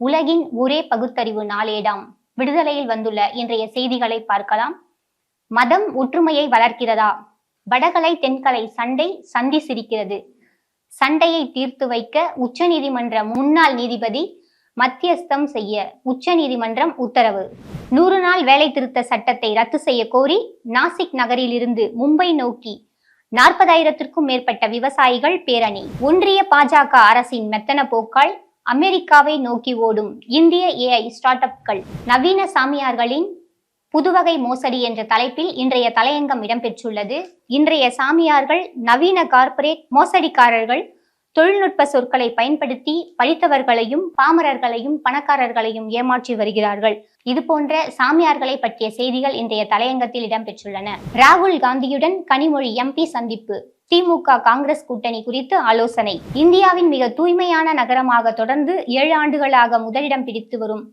உலகின் ஒரே பகுத்தறிவு நாளேடாம் விடுதலையில் வந்துள்ள இன்றைய செய்திகளை பார்க்கலாம். மதம் ஒற்றுமையை வளர்க்கிறதா? வடகலை தென்கலை சண்டை சந்தி சிரிக்கிறது. சண்டையை தீர்த்து வைக்க உச்சநீதிமன்ற முன்னாள் நீதிபதி மத்தியஸ்தம் செய்ய உச்சநீதிமன்றம் உத்தரவு. 100 நாள் வேலை திருத்த சட்டத்தை ரத்து செய்ய கோரி நாசிக் நகரிலிருந்து மும்பை நோக்கி 40,000க்கும் மேற்பட்ட விவசாயிகள் பேரணி. ஒன்றிய பாஜக அரசின் மெத்தன போக்கால் அமெரிக்காவை நோக்கி ஓடும் இந்திய AI ஸ்டார்ட் அப்கள். நவீன சாமியார்களின் புதுவகை மோசடி என்ற தலைப்பில் இன்றைய தலையங்கம் இடம்பெற்றுள்ளது. இன்றைய சாமியார்கள் நவீன கார்ப்பரேட் மோசடிக்காரர்கள் தொழில்நுட்ப சொற்களை பயன்படுத்தி படித்தவர்களையும் பாமரர்களையும் பணக்காரர்களையும் ஏமாற்றி வருகிறார்கள். இது போன்ற சாமியார்களை பற்றிய செய்திகள் இன்றைய தலையங்கத்தில் இடம்பெற்றுள்ளன. ராகுல் காந்தியுடன் கனிமொழி MP சந்திப்பு. திமுக காங்கிரஸ் கூட்டணி குறித்து ஆலோசனை. இந்தியாவின் மிக தூய்மையான நகரமாக தொடர்ந்து 7 ஆண்டுகளாக முதலிடம் பிடித்து வரும்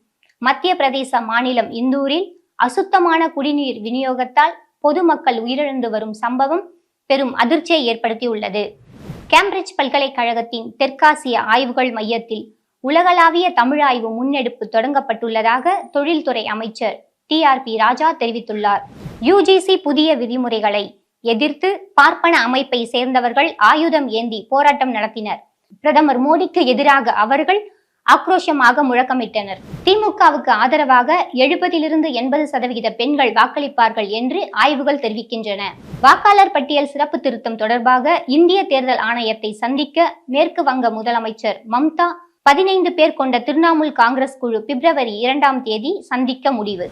மத்திய பிரதேச மாநிலம் இந்தூரில் அசுத்தமான குடிநீர் விநியோகத்தால் பொதுமக்கள் உயிரிழந்து வரும் சம்பவம் பெரும் அதிர்ச்சியை ஏற்படுத்தியுள்ளது. கேம்பிரிட்ஜ் பல்கலைக்கழகத்தின் தெற்காசிய ஆய்வுகள் மையத்தில் உலகளாவிய தமிழாய்வு முன்னெடுப்பு தொடங்கப்பட்டுள்ளதாக தொழில்துறை அமைச்சர் TRP ராஜா தெரிவித்துள்ளார். UGC புதிய விதிமுறைகளை எதிர்த்து பார்ப்பன அமைப்பை சேர்ந்தவர்கள் ஆயுதம் ஏந்தி போராட்டம் நடத்தினர். பிரதமர் மோடிக்கு எதிராக அவர்கள் ஆக்ரோஷமாக முழக்கமிட்டனர். திமுகவுக்கு ஆதரவாக 70-80% பெண்கள் வாக்களிப்பார்கள் என்று ஆய்வுகள் தெரிவிக்கின்றன. வாக்காளர் பட்டியல் சிறப்பு திருத்தம் தொடர்பாக இந்திய தேர்தல் ஆணையத்தை சந்திக்க மேற்கு வங்க முதலமைச்சர் மம்தா 15 பேர் கொண்ட திரிணாமுல் காங்கிரஸ் குழு பிப்ரவரி 2ஆம் தேதி சந்திக்க முடிவு.